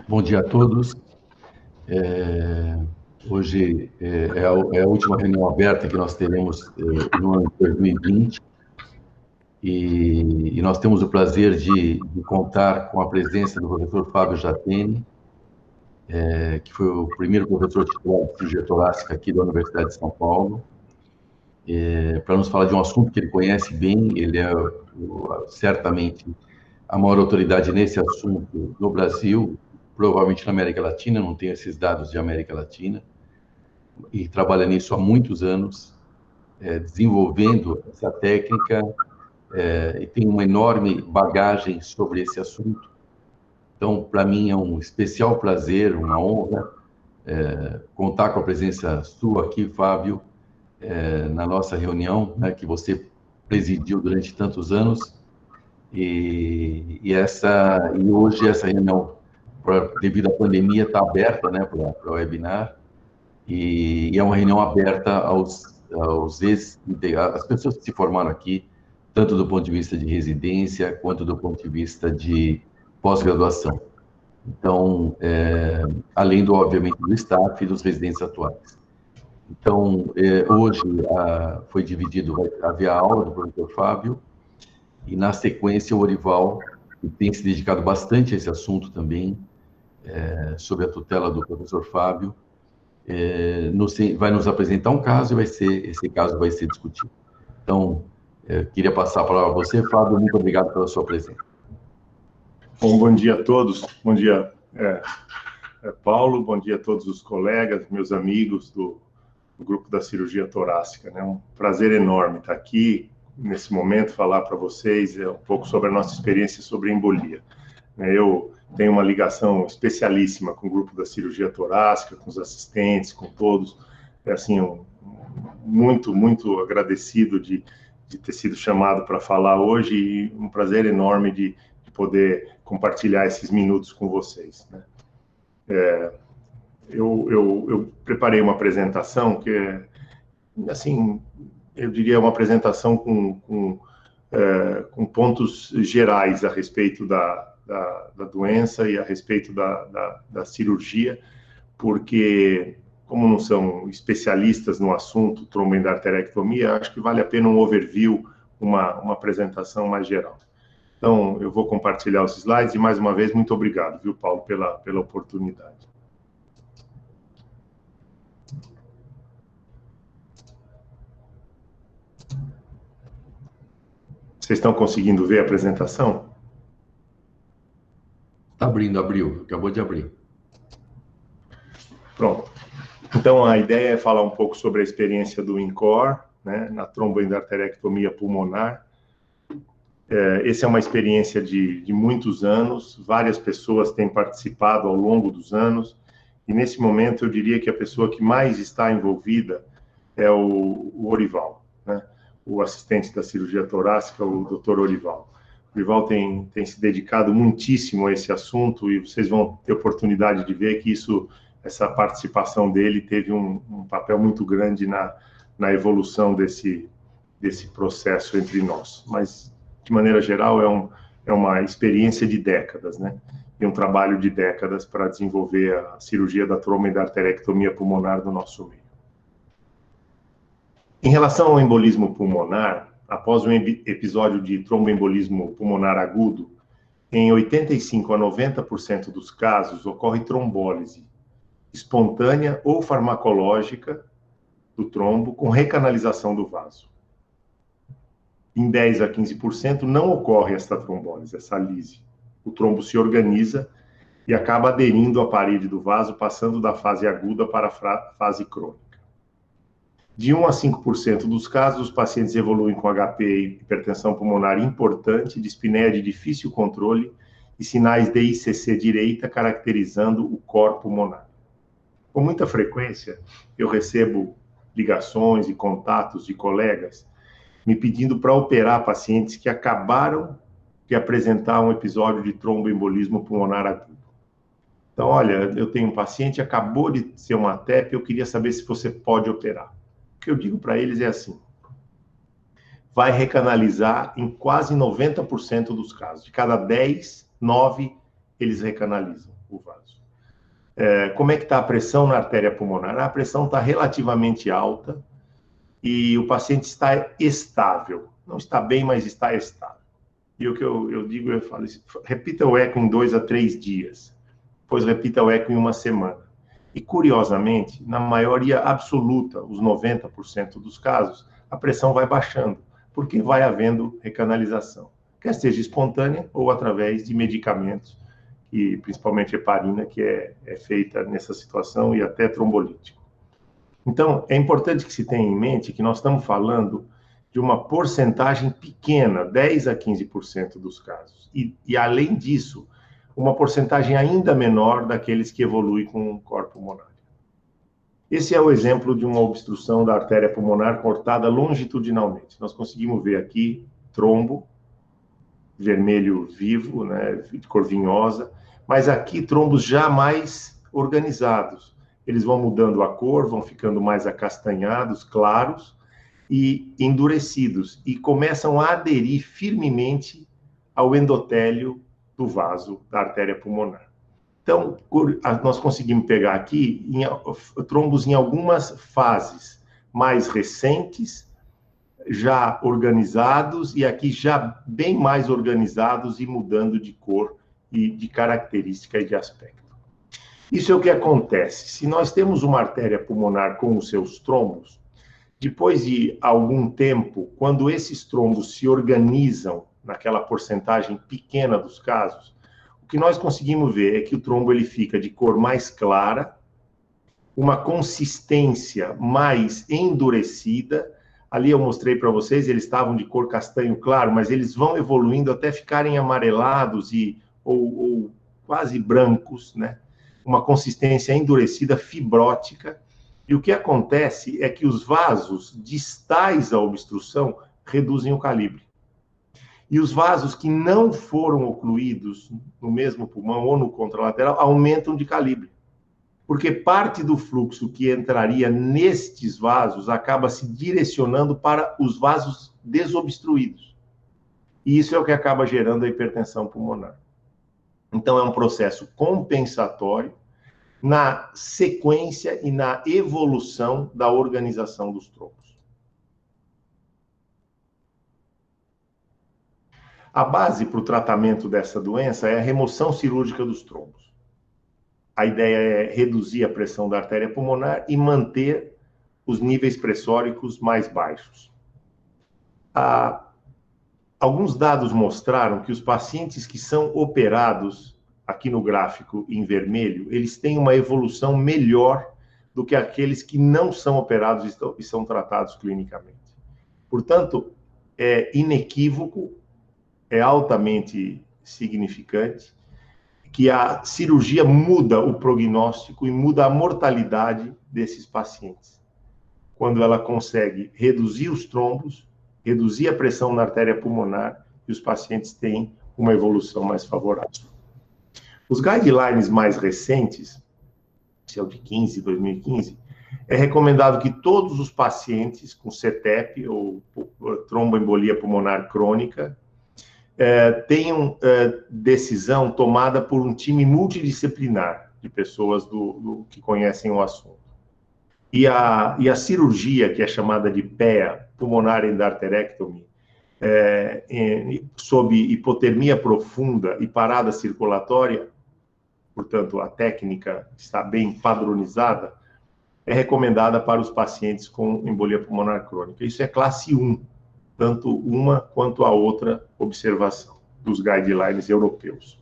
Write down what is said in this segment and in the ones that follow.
Bom dia a todos. Hoje é a última reunião aberta que nós teremos no ano de 2020 e nós temos o prazer de contar com a presença do professor Fábio Jatene, que foi o primeiro professor titular de cirurgia torácica aqui da Universidade de São Paulo, para nos falar de um assunto que ele conhece bem. Ele é certamente a maior autoridade nesse assunto no Brasil, provavelmente na América Latina. Não tenho esses dados de América Latina, e trabalha nisso há muitos anos, desenvolvendo essa técnica, e tem uma enorme bagagem sobre esse assunto. Então, para mim é um especial prazer, uma honra, contar com a presença sua aqui, Fábio, na nossa reunião, né, que você presidiu durante tantos anos, e hoje essa reunião, devido à pandemia, está aberta, né, para o webinar, e é uma reunião aberta às pessoas que se formaram aqui, tanto do ponto de vista de residência, quanto do ponto de vista de pós-graduação. Então, além, obviamente, do staff e dos residentes atuais. Então, hoje foi dividido, vai haver a aula do professor Fábio, e na sequência o Orival, que tem se dedicado bastante a esse assunto também, sob a tutela do professor Fábio, vai nos apresentar um caso, e esse caso vai ser discutido. Então, queria passar a palavra a você, Fábio. Muito obrigado pela sua presença. Bom dia a todos. Bom dia, Paulo. Bom dia a todos os colegas, meus amigos do grupo da cirurgia torácica. É um prazer enorme estar aqui nesse momento, falar para vocês um pouco sobre a nossa experiência sobre embolia. Eu tenho uma ligação especialíssima com o grupo da cirurgia torácica, com os assistentes, com todos. Muito agradecido de ter sido chamado para falar hoje, e um prazer enorme de poder compartilhar esses minutos com vocês. Eu preparei uma apresentação que eu diria uma apresentação com pontos gerais a respeito da doença e a respeito da cirurgia, porque, como não são especialistas no assunto tromboendarterectomia, acho que vale a pena um overview, uma apresentação mais geral. Então, eu vou compartilhar os slides, e mais uma vez, muito obrigado, viu, Paulo, pela oportunidade. Vocês estão conseguindo ver a apresentação? Abriu, acabou de abrir. Pronto. Então, a ideia é falar um pouco sobre a experiência do INCOR, na tromboendarterectomia pulmonar. Essa é uma experiência de muitos anos, várias pessoas têm participado ao longo dos anos, e nesse momento eu diria que a pessoa que mais está envolvida é o Orival, o assistente da cirurgia torácica, o Dr. Orival. O Orival tem se dedicado muitíssimo a esse assunto, e vocês vão ter oportunidade de ver que essa participação dele teve um papel muito grande na evolução desse processo entre nós. Mas, de maneira geral, é uma experiência de décadas, e um trabalho de décadas para desenvolver a cirurgia da tromboendarterectomia pulmonar no nosso meio. Em relação ao embolismo pulmonar, após um episódio de tromboembolismo pulmonar agudo, em 85% a 90% dos casos ocorre trombólise espontânea ou farmacológica do trombo com recanalização do vaso. Em 10% a 15% não ocorre esta trombólise, essa lise. O trombo se organiza e acaba aderindo à parede do vaso, passando da fase aguda para a fase crônica. De 1% a 5% dos casos, os pacientes evoluem com HP e hipertensão pulmonar importante, dispneia de difícil controle e sinais de ICC direita, caracterizando o cor pulmonar. Com muita frequência, eu recebo ligações e contatos de colegas me pedindo para operar pacientes que acabaram de apresentar um episódio de tromboembolismo pulmonar agudo. Então, olha, eu tenho um paciente, acabou de ser uma TEP, eu queria saber se você pode operar. O que eu digo para eles é assim: vai recanalizar em quase 90% dos casos. De cada 10, 9 eles recanalizam o vaso. Como é que está a pressão na artéria pulmonar? A pressão está relativamente alta e o paciente está estável. Não está bem, mas está estável. E o que eu digo, eu falo, repita o eco em 2 a 3 dias, depois repita o eco em 1 semana. E, curiosamente, na maioria absoluta, os 90% dos casos, a pressão vai baixando, porque vai havendo recanalização, quer seja espontânea ou através de medicamentos, e principalmente heparina, que é feita nessa situação, e até trombolítico. Então, é importante que se tenha em mente que nós estamos falando de uma porcentagem pequena, 10 a 15% dos casos. E, além disso, uma porcentagem ainda menor daqueles que evoluem com cor pulmonar. Esse é o exemplo de uma obstrução da artéria pulmonar cortada longitudinalmente. Nós conseguimos ver aqui trombo, vermelho vivo, né, de cor vinhosa, mas aqui trombos já mais organizados. Eles vão mudando a cor, vão ficando mais acastanhados, claros e endurecidos, e começam a aderir firmemente ao endotélio do vaso da artéria pulmonar. Então, nós conseguimos pegar aqui trombos em algumas fases mais recentes, já organizados, e aqui já bem mais organizados e mudando de cor e de característica e de aspecto. Isso é o que acontece. Se nós temos uma artéria pulmonar com os seus trombos, depois de algum tempo, quando esses trombos se organizam naquela porcentagem pequena dos casos, o que nós conseguimos ver é que o trombo ele fica de cor mais clara, uma consistência mais endurecida. Ali eu mostrei para vocês, eles estavam de cor castanho claro, mas eles vão evoluindo até ficarem amarelados ou quase brancos, né? Uma consistência endurecida, fibrótica. E o que acontece é que os vasos distais à obstrução reduzem o calibre. E os vasos que não foram ocluídos no mesmo pulmão ou no contralateral aumentam de calibre. Porque parte do fluxo que entraria nestes vasos acaba se direcionando para os vasos desobstruídos. E isso é o que acaba gerando a hipertensão pulmonar. Então, é um processo compensatório na sequência e na evolução da organização dos trombos. A base para o tratamento dessa doença é a remoção cirúrgica dos trombos. A ideia é reduzir a pressão da artéria pulmonar e manter os níveis pressóricos mais baixos. Alguns dados mostraram que os pacientes que são operados, aqui no gráfico em vermelho, eles têm uma evolução melhor do que aqueles que não são operados e são tratados clinicamente. Portanto, é inequívoco, é altamente significante que a cirurgia muda o prognóstico e muda a mortalidade desses pacientes. Quando ela consegue reduzir os trombos, reduzir a pressão na artéria pulmonar, e os pacientes têm uma evolução mais favorável. Os guidelines mais recentes, esse é o de 2015, é recomendado que todos os pacientes com CTEP ou tromboembolia pulmonar crônica tenham decisão tomada por um time multidisciplinar de pessoas que conhecem o assunto. E a cirurgia, que é chamada de PEA, pulmonar endarterectomy, sob hipotermia profunda e parada circulatória, portanto, a técnica está bem padronizada, é recomendada para os pacientes com embolia pulmonar crônica. Isso é classe 1, tanto uma quanto a outra observação dos guidelines europeus.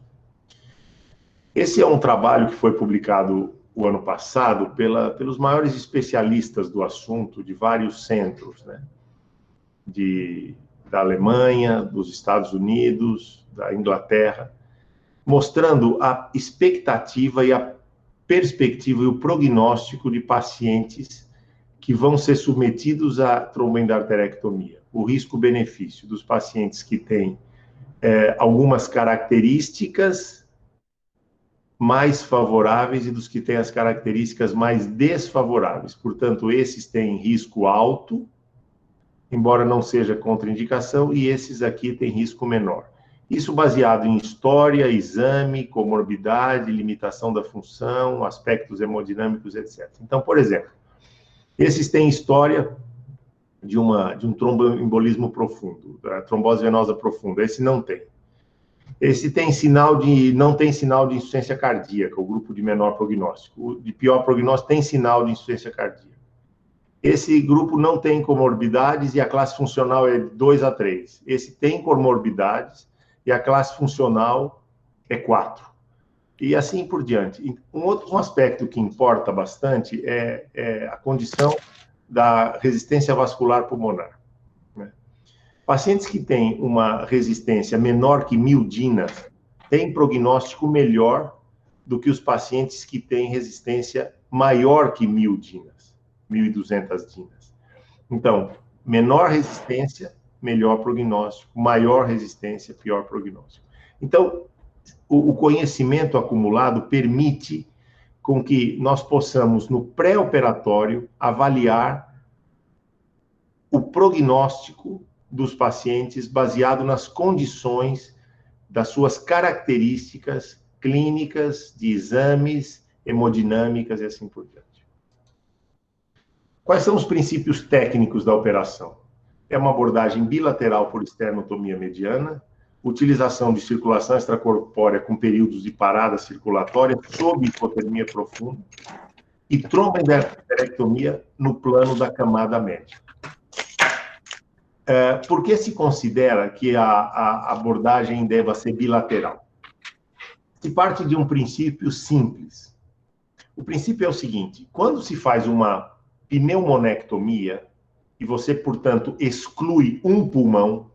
Esse é um trabalho que foi publicado o ano passado pelos maiores especialistas do assunto, de vários centros, né? Da Alemanha, dos Estados Unidos, da Inglaterra, mostrando a expectativa e a perspectiva e o prognóstico de pacientes que vão ser submetidos à tromboendarterectomia. O risco-benefício dos pacientes que têm algumas características mais favoráveis e dos que têm as características mais desfavoráveis. Portanto, esses têm risco alto, embora não seja contraindicação, e esses aqui têm risco menor. Isso baseado em história, exame, comorbidade, limitação da função, aspectos hemodinâmicos, etc. Então, por exemplo, esses têm história de um tromboembolismo profundo, trombose venosa profunda. Esse não tem. Esse tem não tem sinal de insuficiência cardíaca, o grupo de menor prognóstico. O de pior prognóstico tem sinal de insuficiência cardíaca. Esse grupo não tem comorbidades e a classe funcional é 2 a 3. Esse tem comorbidades e a classe funcional é 4. E assim por diante. Um aspecto que importa bastante é a condição da resistência vascular pulmonar. Né? Pacientes que têm uma resistência menor que 1000 dinas têm prognóstico melhor do que os pacientes que têm resistência maior que 1000 dinas. 1.200 dinas. Então, menor resistência, melhor prognóstico. Maior resistência, pior prognóstico. Então, o conhecimento acumulado permite com que nós possamos, no pré-operatório, avaliar o prognóstico dos pacientes baseado nas condições das suas características clínicas, de exames, hemodinâmicas e assim por diante. Quais são os princípios técnicos da operação? É uma abordagem bilateral por esternotomia mediana, utilização de circulação extracorpórea com períodos de parada circulatória sob hipotermia profunda e tromboenderectomia no plano da camada média. Por que se considera que a abordagem deva ser bilateral? Se parte de um princípio simples. O princípio é o seguinte: quando se faz uma pneumonectomia, e você, portanto, exclui um pulmão,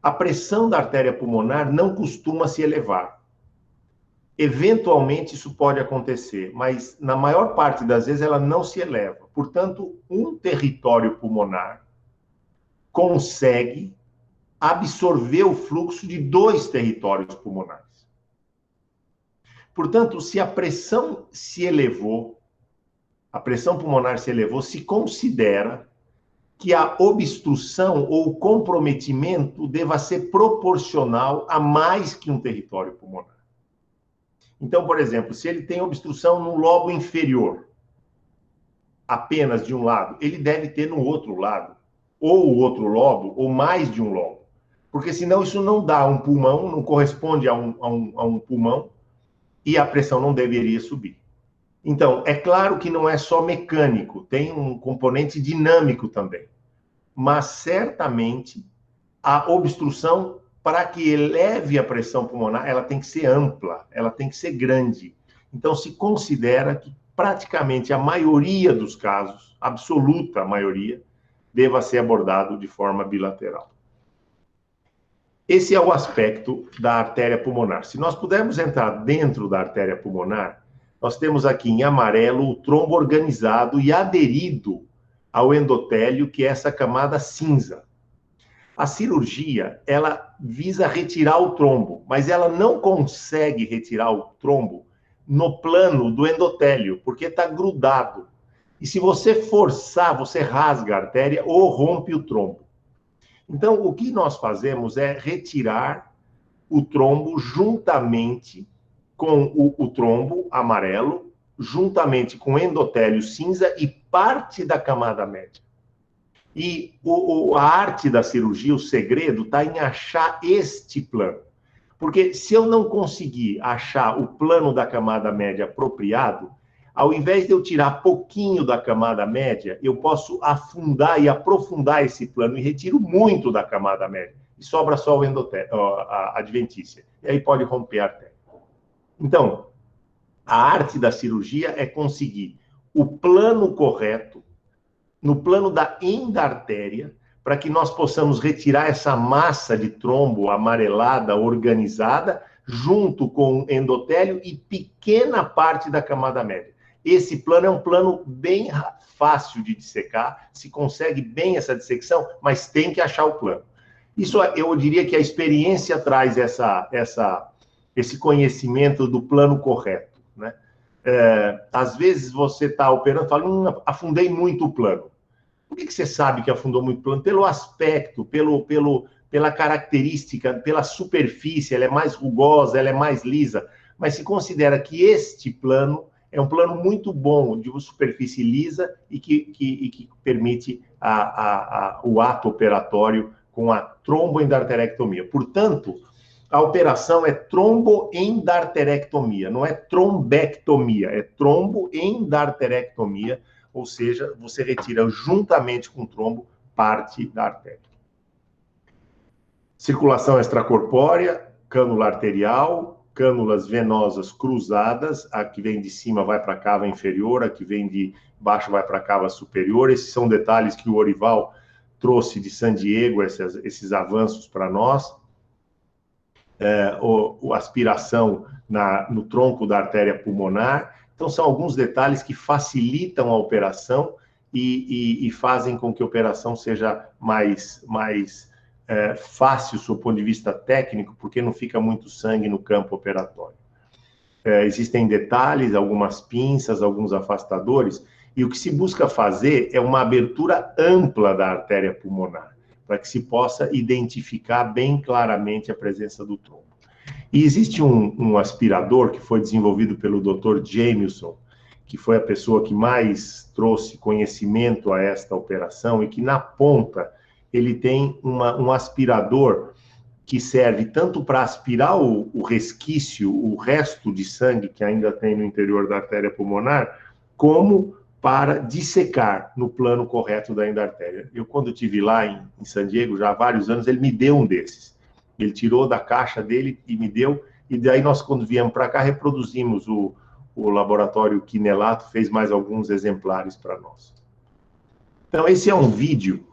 a pressão da artéria pulmonar não costuma se elevar. Eventualmente, isso pode acontecer, mas na maior parte das vezes ela não se eleva. Portanto, um território pulmonar consegue absorver o fluxo de 2 territórios pulmonares. Portanto, se a pressão se elevou, a pressão pulmonar se elevou, se considera que a obstrução ou comprometimento deva ser proporcional a mais que um território pulmonar. Então, por exemplo, se ele tem obstrução no lobo inferior, apenas de um lado, ele deve ter no outro lado, ou o outro lobo, ou mais de um lobo. Porque senão isso não dá um pulmão, não corresponde a um pulmão, e a pressão não deveria subir. Então, é claro que não é só mecânico, tem um componente dinâmico também. Mas, certamente, a obstrução, para que eleve a pressão pulmonar, ela tem que ser ampla, ela tem que ser grande. Então, se considera que praticamente a maioria dos casos, absoluta maioria, deva ser abordado de forma bilateral. Esse é o aspecto da artéria pulmonar. Se nós pudermos entrar dentro da artéria pulmonar, nós temos aqui em amarelo o trombo organizado e aderido ao endotélio, que é essa camada cinza. A cirurgia, ela visa retirar o trombo, mas ela não consegue retirar o trombo no plano do endotélio, porque está grudado. E se você forçar, você rasga a artéria ou rompe o trombo. Então, o que nós fazemos é retirar o trombo juntamente com o trombo amarelo, juntamente com o endotélio cinza e parte da camada média. E a arte da cirurgia, o segredo, está em achar este plano. Porque se eu não conseguir achar o plano da camada média apropriado, ao invés de eu tirar pouquinho da camada média, eu posso afundar e aprofundar esse plano e retiro muito da camada média. E sobra só o endotélio, a adventícia. E aí pode romper a artéria. Então, a arte da cirurgia é conseguir o plano correto, no plano da endartéria, para que nós possamos retirar essa massa de trombo amarelada, organizada, junto com o endotélio e pequena parte da camada média. Esse plano é um plano bem fácil de dissecar, se consegue bem essa dissecção, mas tem que achar o plano. Isso, eu diria que a experiência traz esse conhecimento do plano correto, né? Às vezes você está operando e fala, afundei muito o plano. Por que você sabe que afundou muito o plano? Pelo aspecto, pela característica, pela superfície, ela é mais rugosa, ela é mais lisa, mas se considera que este plano é um plano muito bom, de uma superfície lisa e que permite o ato operatório com a tromboendarterectomia. Portanto, a operação é tromboendarterectomia, não é trombectomia, é tromboendarterectomia, ou seja, você retira juntamente com o trombo parte da artéria. Circulação extracorpórea, cânula arterial, cânulas venosas cruzadas, a que vem de cima vai para a cava inferior, a que vem de baixo vai para a cava superior. Esses são detalhes que o Orival trouxe de San Diego, esses avanços para nós. A aspiração no tronco da artéria pulmonar. Então, são alguns detalhes que facilitam a operação e fazem com que a operação seja mais fácil, do ponto de vista técnico, porque não fica muito sangue no campo operatório. Existem detalhes, algumas pinças, alguns afastadores, e o que se busca fazer é uma abertura ampla da artéria pulmonar, para que se possa identificar bem claramente a presença do trombo. E existe um aspirador que foi desenvolvido pelo Dr. Jamieson, que foi a pessoa que mais trouxe conhecimento a esta operação, e que na ponta ele tem um aspirador que serve tanto para aspirar o resquício, o resto de sangue que ainda tem no interior da artéria pulmonar, como para dissecar no plano correto da endartéria. Eu, quando estive lá em San Diego, já há vários anos, ele me deu um desses. Ele tirou da caixa dele e me deu, e daí nós, quando viemos para cá, reproduzimos o laboratório Quinelato, fez mais alguns exemplares para nós. Então, esse é um vídeo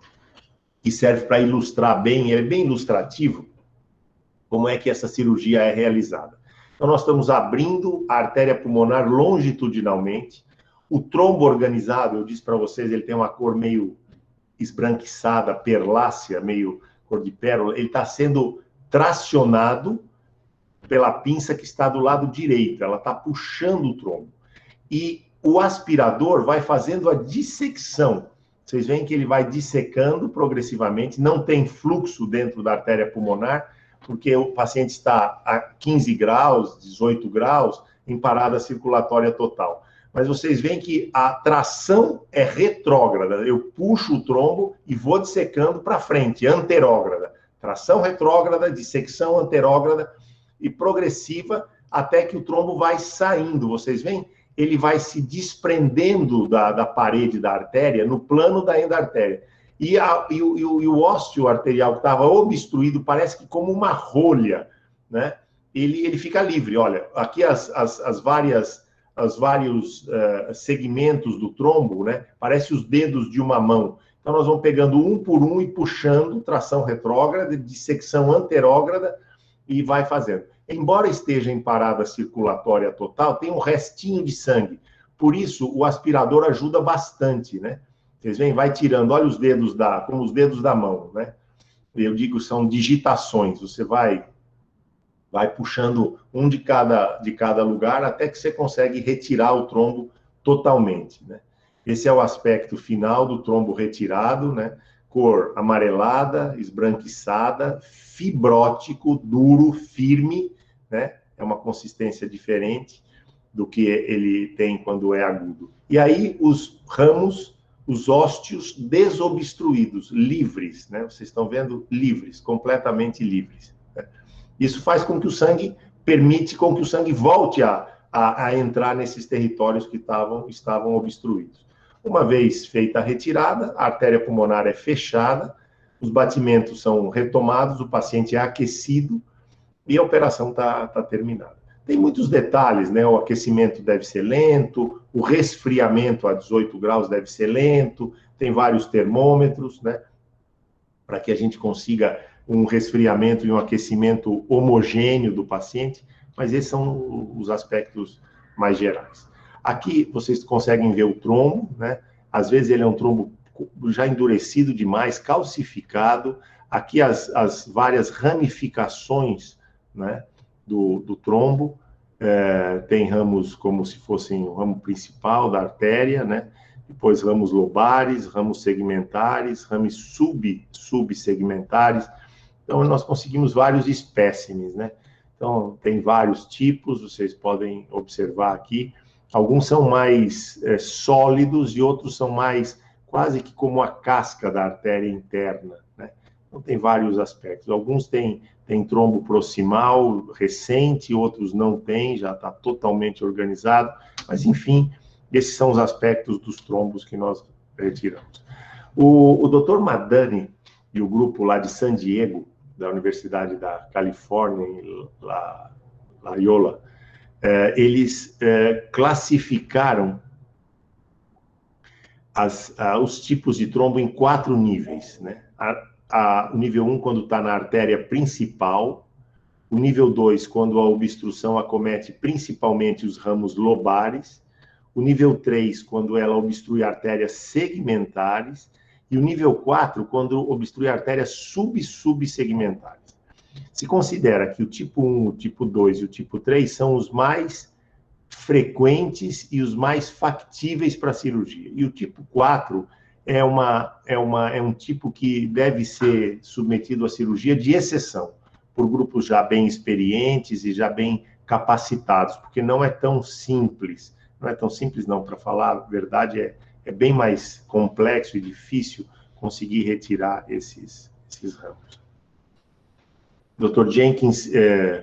que serve para ilustrar bem, ele é bem ilustrativo, como é que essa cirurgia é realizada. Então, nós estamos abrindo a artéria pulmonar longitudinalmente. O trombo organizado, eu disse para vocês, ele tem uma cor meio esbranquiçada, perlácea, meio cor de pérola. Ele está sendo tracionado pela pinça que está do lado direito. Ela está puxando o trombo. E o aspirador vai fazendo a dissecção. Vocês veem que ele vai dissecando progressivamente, não tem fluxo dentro da artéria pulmonar, porque o paciente está a 15 graus, 18 graus, em parada circulatória total. Mas vocês veem que a tração é retrógrada. Eu puxo o trombo e vou dissecando para frente, anterógrada. Tração retrógrada, dissecção anterógrada e progressiva, até que o trombo vai saindo. Vocês veem? Ele vai se desprendendo da parede da artéria, no plano da endartéria. E o ósseo arterial que estava obstruído, parece que como uma rolha, né? Ele fica livre. Olha, aqui os vários segmentos do trombo, né? Parece os dedos de uma mão. Então, nós vamos pegando um por um e puxando, tração retrógrada, dissecção anterógrada, e vai fazendo. Embora esteja em parada circulatória total, tem um restinho de sangue. Por isso, o aspirador ajuda bastante, né? Vocês veem, vai tirando, olha os dedos como os dedos da mão, né? Eu digo, são digitações. Você vai puxando um de cada lugar até que você consegue retirar o trombo totalmente, né? Esse é o aspecto final do trombo retirado, né? Cor amarelada, esbranquiçada, fibrótico, duro, firme, né? É uma consistência diferente do que ele tem quando é agudo. E aí os ramos, os ósteos desobstruídos, livres, né? Vocês estão vendo? Livres, completamente livres, né? Isso faz com que o sangue, permite com que o sangue volte a entrar nesses territórios que estavam obstruídos. Uma vez feita a retirada, a artéria pulmonar é fechada, os batimentos são retomados, o paciente é aquecido e a operação está terminada. Tem muitos detalhes, né? O aquecimento deve ser lento, o resfriamento a 18 graus deve ser lento, tem vários termômetros, né? Para que a gente consiga um resfriamento e um aquecimento homogêneo do paciente, mas esses são os aspectos mais gerais. Aqui vocês conseguem ver o trombo, né? Às vezes ele é um trombo já endurecido demais, calcificado. Aqui as várias ramificações, né, do trombo. Tem ramos como se fossem o ramo principal da artéria, né? Depois ramos lobares, ramos segmentares, ramos subsegmentares. Então, nós conseguimos vários espécimes, né? Então, tem vários tipos, vocês podem observar aqui. Alguns são mais sólidos e outros são mais quase que como a casca da artéria interna, né? Então, tem vários aspectos. Alguns têm trombo proximal recente, outros não têm, já está totalmente organizado. Mas, enfim, esses são os aspectos dos trombos que nós retiramos. O Dr. Madani e o grupo lá de San Diego, da Universidade da Califórnia, em La Jolla, eles classificaram os tipos de trombo em 4 níveis, né? O nível 1, quando está na artéria principal, o nível 2, quando a obstrução acomete principalmente os ramos lobares, o nível 3, quando ela obstrui artérias segmentares, e o nível 4, quando obstrui artérias subsegmentares. Se considera que o tipo 1, o tipo 2 e o tipo 3 são os mais frequentes e os mais factíveis para a cirurgia. E o tipo 4 é um tipo que deve ser submetido à cirurgia de exceção, por grupos já bem experientes e já bem capacitados, porque não é tão simples. Não é tão simples, não, para falar a verdade, é bem mais complexo e difícil conseguir retirar esses ramos. O Dr. Jenkins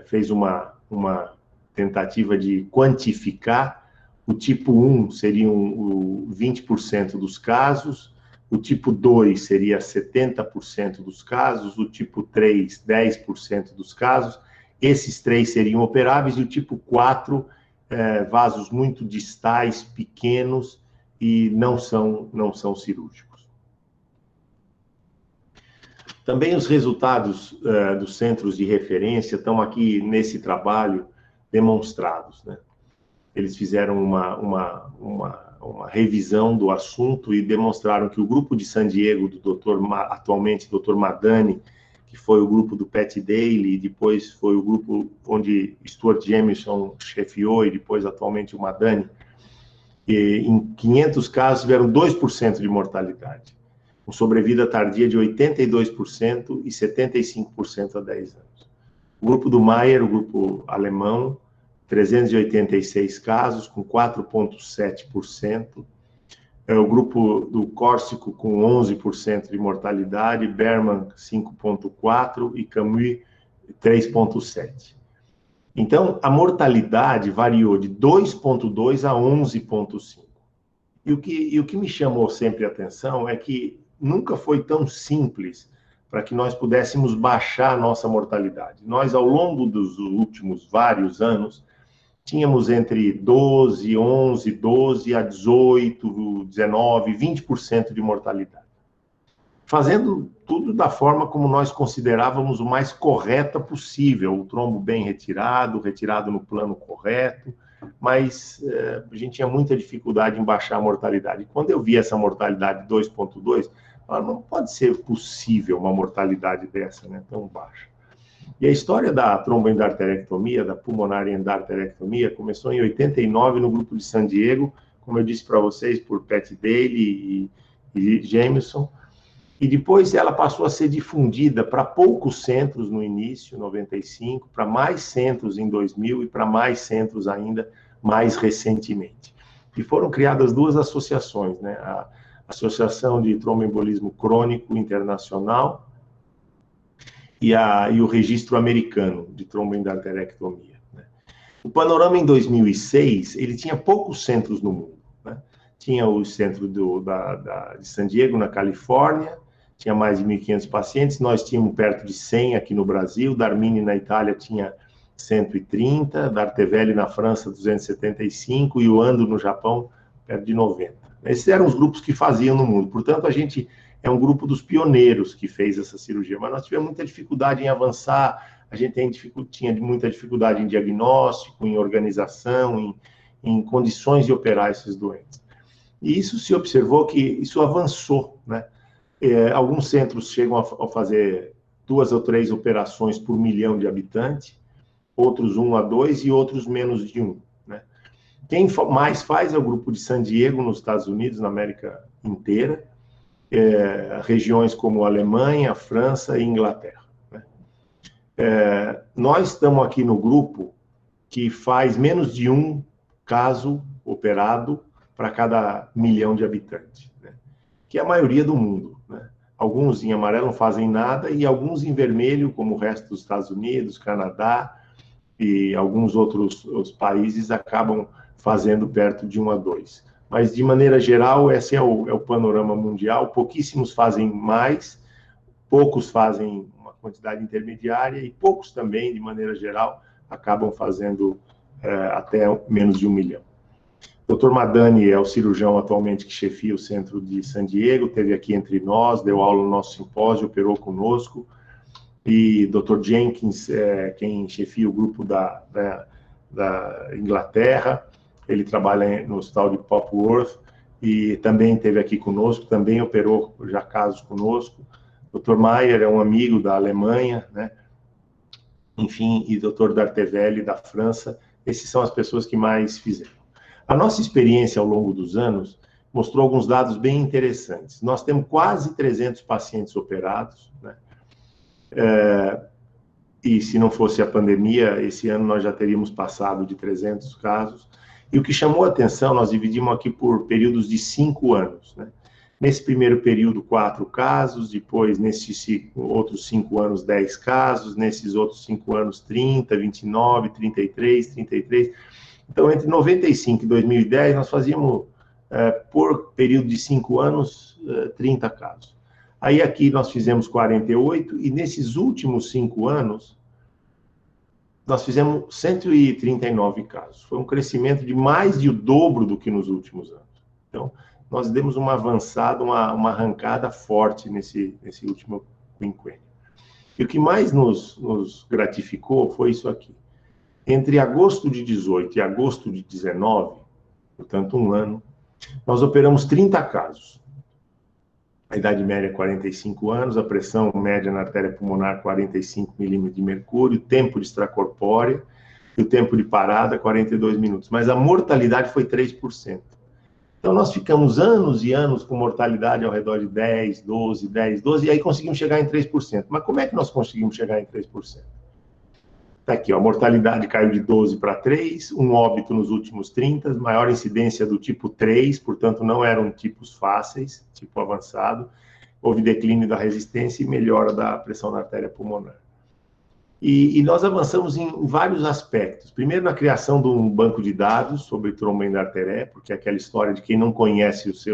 fez uma tentativa de quantificar. O tipo 1 seriam 20% dos casos, o tipo 2 seria 70% dos casos, o tipo 3, 10% dos casos. Esses 3 seriam operáveis, e o tipo 4, vasos muito distais, pequenos, e não são cirúrgicos. Também os resultados dos centros de referência estão aqui nesse trabalho demonstrados, né? Eles fizeram uma revisão do assunto e demonstraram que o grupo de San Diego, atualmente Dr. Madani, que foi o grupo do Pat Daly, e depois foi o grupo onde Stuart Jamieson chefiou, e depois atualmente o Madani, em 500 casos tiveram 2% de mortalidade, com sobrevida tardia de 82% e 75% a 10 anos. O grupo do Mayer, o grupo alemão, 386 casos, com 4,7%. O grupo do Córsico, com 11% de mortalidade, Berman, 5,4%, e Camus, 3,7%. Então, a mortalidade variou de 2,2% a 11,5%. E o que me chamou sempre a atenção é que nunca foi tão simples para que nós pudéssemos baixar a nossa mortalidade. Nós, ao longo dos últimos vários anos, tínhamos entre 12, 11, 12 a 18, 19, 20% de mortalidade. Fazendo tudo da forma como nós considerávamos o mais correta possível, o trombo bem retirado no plano correto, mas a gente tinha muita dificuldade em baixar a mortalidade. Quando eu vi essa mortalidade 2,2, não pode ser possível uma mortalidade dessa, né, tão baixa. E a história da tromboendarterectomia, da pulmonar endarterectomia, começou em 89 no grupo de San Diego, como eu disse para vocês, por Pat Daly e Jamieson. E depois ela passou a ser difundida para poucos centros no início, 95, para mais centros em 2000 e para mais centros ainda mais recentemente. E foram criadas 2 associações, né? A Associação de Tromboembolismo Crônico Internacional e o Registro Americano de Tromboendarterectomia, né? O Panorama, em 2006, ele tinha poucos centros no mundo, né? Tinha o centro de San Diego, na Califórnia, tinha mais de 1.500 pacientes, nós tínhamos perto de 100 aqui no Brasil, Darmini, na Itália, tinha 130, Dartevelli, na França, 275, e o Ando, no Japão, perto de 90. Esses eram os grupos que faziam no mundo. Portanto, a gente é um grupo dos pioneiros que fez essa cirurgia, mas nós tivemos muita dificuldade em avançar, a gente tinha muita dificuldade em diagnóstico, em organização, em condições de operar esses doentes. E isso se observou que isso avançou, né? Alguns centros chegam a fazer 2 ou 3 operações por 1 milhão de habitantes, outros 1 a 2 e outros menos de 1, né? Quem mais faz é o grupo de San Diego, nos Estados Unidos, na América inteira, regiões como Alemanha, França e Inglaterra, né? Nós estamos aqui no grupo que faz menos de um caso operado para cada 1 milhão de habitantes, né? Que é a maioria do mundo, né? Alguns em amarelo não fazem nada e alguns em vermelho, como o resto dos Estados Unidos, Canadá e alguns outros os países acabam fazendo perto de 1 a 2. Mas, de maneira geral, esse é o panorama mundial. Pouquíssimos fazem mais, poucos fazem uma quantidade intermediária e poucos também, de maneira geral, acabam fazendo até menos de 1 milhão. O Dr. Madani é o cirurgião atualmente que chefia o centro de San Diego, esteve aqui entre nós, deu aula no nosso simpósio, operou conosco. E Dr. Jenkins é quem chefia o grupo da Inglaterra, ele trabalha no hospital de Popworth e também esteve aqui conosco, também operou já casos conosco. Dr. Maier é um amigo da Alemanha, né? Enfim, e Dr. Dartevelli da França, esses são as pessoas que mais fizeram. A nossa experiência ao longo dos anos mostrou alguns dados bem interessantes. Nós temos quase 300 pacientes operados, né? E se não fosse a pandemia, esse ano nós já teríamos passado de 300 casos. E o que chamou a atenção, nós dividimos aqui por períodos de 5 anos, né? Nesse primeiro período, 4 casos, depois, nesses outros 5 anos, 10 casos, nesses outros 5 anos, 30, 29, 33, 33. Então, entre 95 e 2010, nós fazíamos, por período de 5 anos, 30 casos. Aí aqui nós fizemos 48, e nesses últimos 5 anos, nós fizemos 139 casos. Foi um crescimento de mais de o dobro do que nos últimos anos. Então, nós demos uma avançada, uma arrancada forte nesse último quinquênio. E o que mais nos gratificou foi isso aqui. Entre agosto de 18 e agosto de 19, portanto, 1 ano, nós operamos 30 casos. A idade média é 45 anos, a pressão média na artéria pulmonar 45 milímetros de mercúrio, o tempo de extracorpórea e o tempo de parada 42 minutos. Mas a mortalidade foi 3%. Então, nós ficamos anos e anos com mortalidade ao redor de 10, 12, 10, 12, e aí conseguimos chegar em 3%. Mas como é que nós conseguimos chegar em 3%? Está aqui, ó, a mortalidade caiu de 12 para 3, um óbito nos últimos 30, maior incidência do tipo 3, portanto, não eram tipos fáceis, tipo avançado. Houve declínio da resistência e melhora da pressão na artéria pulmonar. E nós avançamos em vários aspectos. Primeiro, na criação de um banco de dados sobre tromboendarteré, porque é aquela história de quem não conhece os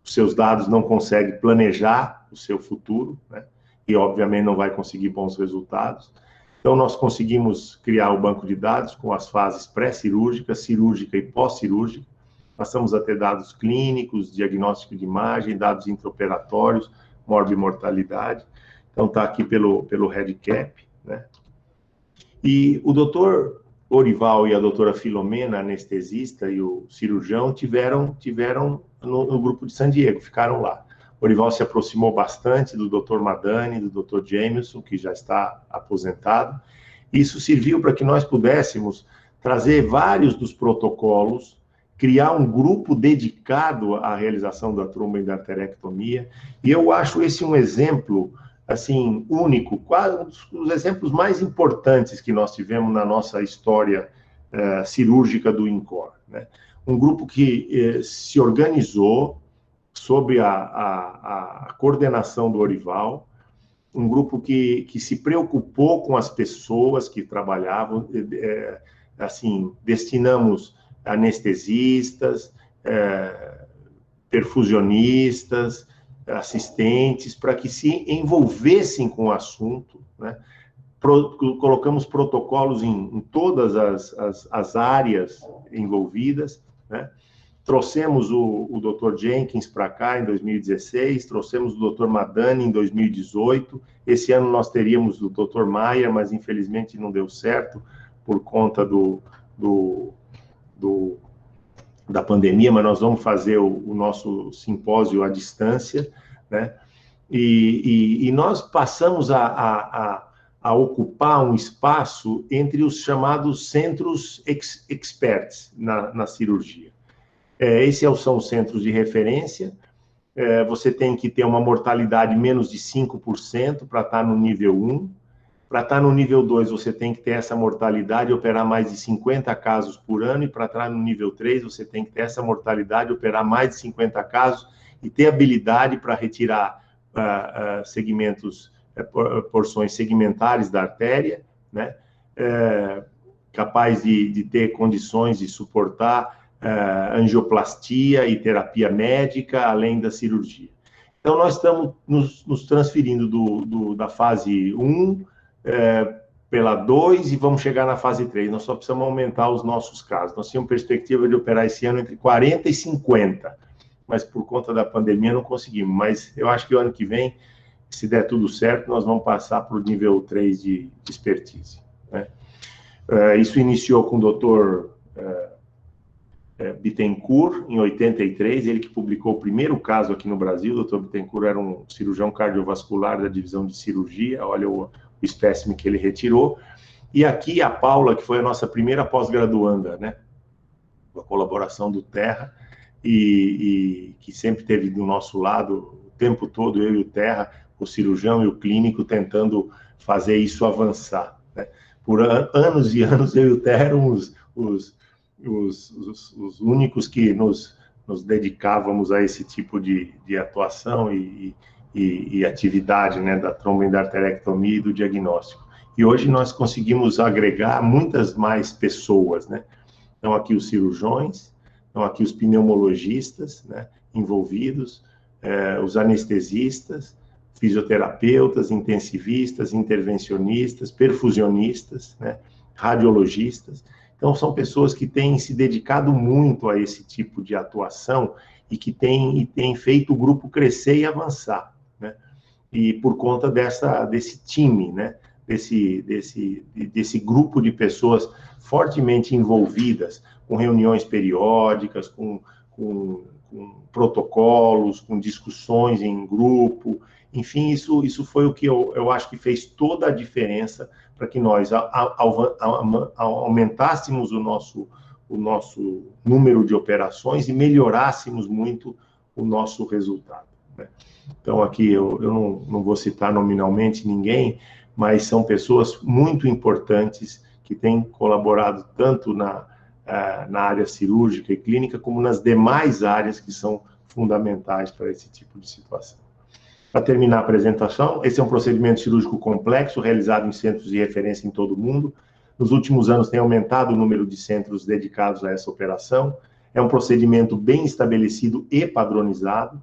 seus dados não consegue planejar o seu futuro, né? E, obviamente, não vai conseguir bons resultados. Então, nós conseguimos criar o banco de dados com as fases pré-cirúrgica, cirúrgica e pós-cirúrgica. Passamos a ter dados clínicos, diagnóstico de imagem, dados intraoperatórios, morbimortalidade. Então, está aqui pelo REDCap, né? E o doutor Orival e a doutora Filomena, anestesista, e o cirurgião, tiveram no grupo de San Diego, ficaram lá. O Orival se aproximou bastante do Dr. Madani, do Dr. Jameson, que já está aposentado. Isso serviu para que nós pudéssemos trazer vários dos protocolos, criar um grupo dedicado à realização da tromboendarterectomia. E eu acho esse um exemplo, assim, único, quase um dos exemplos mais importantes que nós tivemos na nossa história cirúrgica do INCOR, né? Um grupo que se organizou sob a coordenação do Orival, um grupo que se preocupou com as pessoas que trabalhavam, assim, destinamos anestesistas, perfusionistas, assistentes, para que se envolvessem com o assunto, né? Colocamos protocolos em todas as áreas envolvidas, né? Trouxemos o Dr. Jenkins para cá em 2016, trouxemos o Dr. Madani em 2018, esse ano nós teríamos o Dr. Maier, mas infelizmente não deu certo por conta da pandemia, mas nós vamos fazer o nosso simpósio à distância, né? E nós passamos a ocupar um espaço entre os chamados centros experts na cirurgia. Esses são os centros de referência. Você tem que ter uma mortalidade menos de 5% para estar no nível 1. Para estar no nível 2, você tem que ter essa mortalidade e operar mais de 50 casos por ano, e para estar no nível 3, você tem que ter essa mortalidade, operar mais de 50 casos e ter habilidade para retirar segmentos, porções segmentares da artéria, né? Capaz de ter condições de suportar angioplastia e terapia médica, além da cirurgia. Então, nós estamos nos transferindo da fase 1 pela 2 e vamos chegar na fase 3. Nós só precisamos aumentar os nossos casos. Nós tínhamos perspectiva de operar esse ano entre 40 e 50, mas por conta da pandemia não conseguimos. Mas eu acho que o ano que vem, se der tudo certo, nós vamos passar para o nível 3 de expertise, né? Isso iniciou com o doutor Bittencourt, em 83, ele que publicou o primeiro caso aqui no Brasil. O Dr. Bittencourt era um cirurgião cardiovascular da divisão de cirurgia, olha o espécime que ele retirou. E aqui a Paula, que foi a nossa primeira pós-graduanda, né, com a colaboração do Terra, e que sempre esteve do nosso lado o tempo todo, eu e o Terra, o cirurgião e o clínico, tentando fazer isso avançar, né? Por anos e anos, eu e o Terra éramos os únicos que nos dedicávamos a esse tipo de atuação e atividade, né, da tromboendarterectomia e do diagnóstico. E hoje nós conseguimos agregar muitas mais pessoas, né? Estão aqui os cirurgiões, estão aqui os pneumologistas, né, envolvidos, os anestesistas, fisioterapeutas, intensivistas, intervencionistas, perfusionistas, né, radiologistas. Então, são pessoas que têm se dedicado muito a esse tipo de atuação e que têm feito o grupo crescer e avançar, né? E por conta desse time, né? Desse grupo de pessoas fortemente envolvidas, com reuniões periódicas, com protocolos, com discussões em grupo. Enfim, isso foi o que eu acho que fez toda a diferença para que nós aumentássemos o nosso número de operações e melhorássemos muito o nosso resultado, né? Então, aqui eu não vou citar nominalmente ninguém, mas são pessoas muito importantes que têm colaborado tanto na área cirúrgica e clínica, como nas demais áreas que são fundamentais para esse tipo de situação. Para terminar a apresentação, esse é um procedimento cirúrgico complexo, realizado em centros de referência em todo o mundo. Nos últimos anos tem aumentado o número de centros dedicados a essa operação. É um procedimento bem estabelecido e padronizado.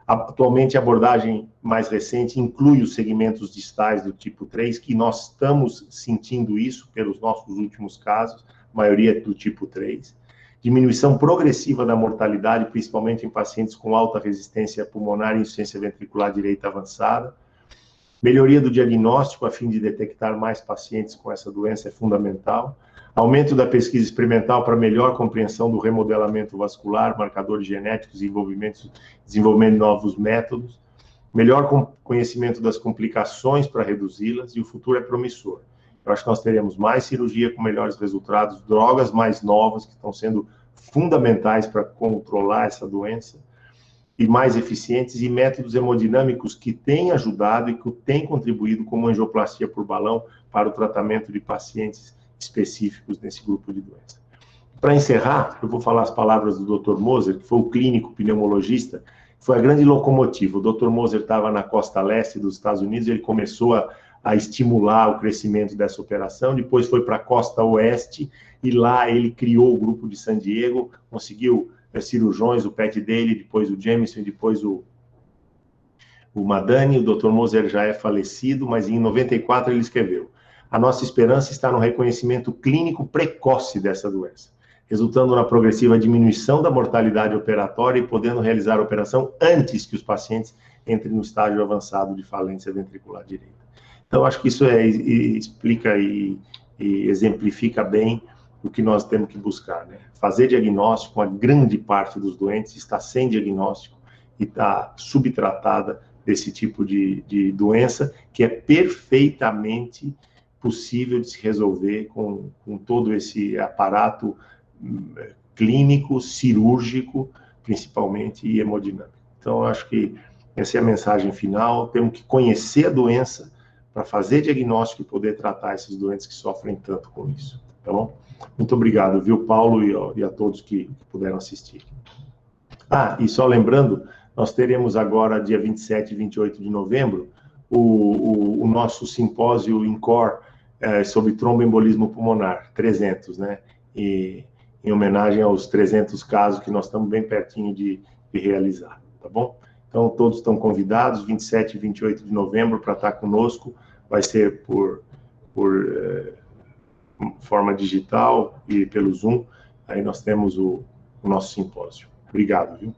Atualmente, a abordagem mais recente inclui os segmentos distais do tipo 3, que nós estamos sentindo isso pelos nossos últimos casos, a maioria do tipo 3. Diminuição progressiva da mortalidade, principalmente em pacientes com alta resistência pulmonar e insuficiência ventricular direita avançada. Melhoria do diagnóstico a fim de detectar mais pacientes com essa doença é fundamental. Aumento da pesquisa experimental para melhor compreensão do remodelamento vascular, marcadores genéticos e desenvolvimento de novos métodos. Melhor conhecimento das complicações para reduzi-las, e o futuro é promissor. Eu acho que nós teremos mais cirurgia com melhores resultados, drogas mais novas que estão sendo fundamentais para controlar essa doença, e mais eficientes, e métodos hemodinâmicos que têm ajudado e que têm contribuído, como angioplastia por balão, para o tratamento de pacientes específicos nesse grupo de doença. Para encerrar, eu vou falar as palavras do Dr. Moser, que foi o clínico pneumologista, foi a grande locomotiva. O Dr. Moser estava na costa leste dos Estados Unidos, ele começou a estimular o crescimento dessa operação, depois foi para a costa oeste, e lá ele criou o grupo de San Diego, conseguiu cirurgiões, o Pat Daly, depois o Jameson, depois o Madani. O Dr. Moser já é falecido, mas em 94 ele escreveu: a nossa esperança está no reconhecimento clínico precoce dessa doença, resultando na progressiva diminuição da mortalidade operatória e podendo realizar a operação antes que os pacientes entrem no estágio avançado de falência ventricular direita. Então, acho que isso explica e exemplifica bem o que nós temos que buscar, né? Fazer diagnóstico. A grande parte dos doentes está sem diagnóstico e está subtratada desse tipo de doença, que é perfeitamente possível de se resolver com todo esse aparato clínico, cirúrgico, principalmente, e hemodinâmico. Então, eu acho que essa é a mensagem final. Temos que conhecer a doença para fazer diagnóstico e poder tratar esses doentes que sofrem tanto com isso, tá bom? Muito obrigado, viu, Paulo, e a todos que puderam assistir. Ah, e só lembrando, nós teremos agora, dia 27 e 28 de novembro, o nosso simpósio INCOR sobre tromboembolismo pulmonar, 300, né? E em homenagem aos 300 casos que nós estamos bem pertinho de realizar, tá bom? Então, todos estão convidados, 27 e 28 de novembro, para estar conosco. Vai ser por forma digital e pelo Zoom. Aí nós temos o nosso simpósio. Obrigado, viu?